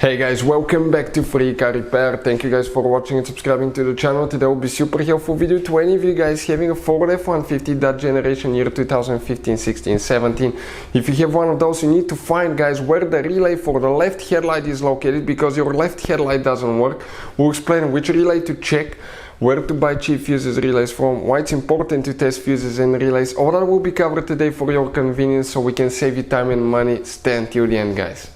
Hey guys, welcome back to Free Car Repair. Thank you guys for watching and subscribing to the channel. Today will be super helpful video to any of you guys having a Ford F-150 that generation year 2015, 16, 17. If you have one of those, you need to find, guys, where the relay for the left headlight is located, because your left headlight doesn't work. We'll explain which relay to check, where to buy cheap fuses relays from, why it's important to test fuses and relays. All that will be covered today for your convenience, so we can save you time and money. Stay until the end, guys.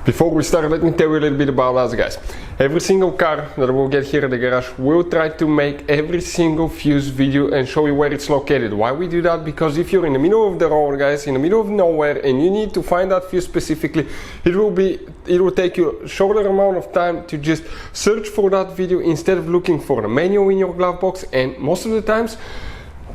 Before we start, let me tell you a little bit about us, guys. Every single car that we'll get here at the garage, we'll try to make every single fuse video and show you where it's located. Why we do that? Because if you're in the middle of the road, guys, in the middle of nowhere, and you need to find that fuse specifically, it will take you a shorter amount of time to just search for that video instead of looking for the manual in your glove box. And most of the times,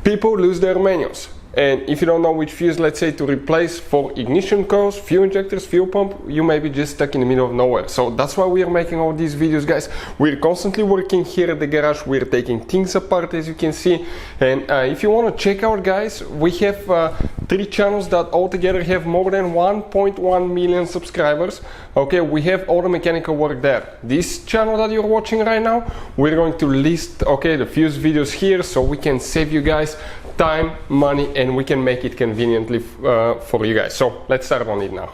people lose their manuals. And if you don't know which fuse, let's say, to replace for ignition coils, fuel injectors, fuel pump, you may be just stuck in the middle of nowhere. So that's why we are making all these videos, guys. We're constantly working here at the garage. We're taking things apart, as you can see. And if you want to check out, guys, we have 3 channels that altogether have more than 1.1 million subscribers. Okay, we have all the mechanical work there. This channel that you're watching right now, we're going to list, the fuse videos here, so we can save you guys time, money, and we can make it conveniently for you guys. So let's start on it now.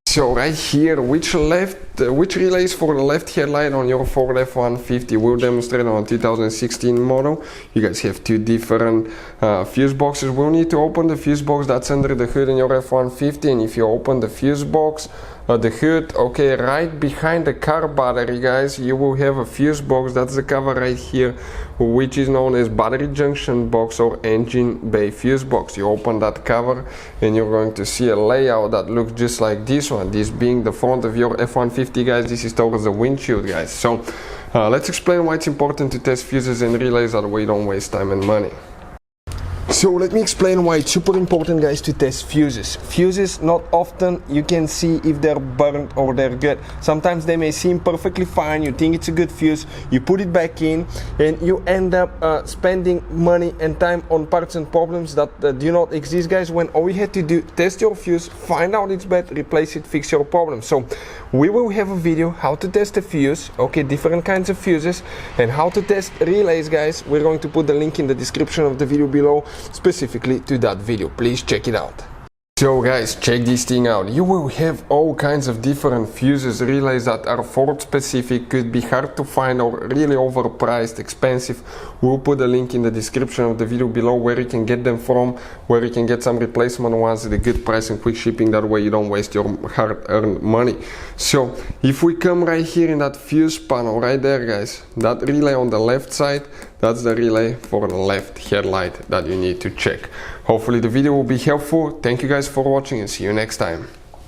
So right here, which relays for the left headlight on your Ford F-150 will demonstrate on a 2016 model. You guys have 2 different fuse boxes. We'll need to open the fuse box that's under the hood in your F-150, and if you open the fuse box, the hood, right behind the car battery, guys, you will have a fuse box. That's the cover right here, which is known as battery junction box or engine bay fuse box. You open that cover and you're going to see a layout that looks just like this one. This being the front of your F-150, guys. This is towards the windshield, guys. So let's explain why it's important to test fuses and relays, that way you don't waste time and money. So let me explain why it's super important, guys, to test fuses. Fuses, not often you can see if they're burnt or they're good. Sometimes they may seem perfectly fine, you think it's a good fuse, you put it back in, and you end up spending money and time on parts and problems that do not exist, guys, when all you had to do, test your fuse, find out it's bad, replace it, fix your problem. So we will have a video how to test a fuse, different kinds of fuses, and how to test relays, guys. We're going to put the link in the description of the video below, specifically to that video. Please check it out. So guys, check this thing out. You will have all kinds of different fuses, relays that are Ford specific, could be hard to find or really overpriced, expensive. We'll put a link in the description of the video below where you can get them from, where you can get some replacement ones at a good price and quick shipping. That way you don't waste your hard-earned money. So if we come right here in that fuse panel right there, guys, that relay on the left side, that's the relay for the left headlight that you need to check. Hopefully the video will be helpful. Thank you guys for watching and see you next time.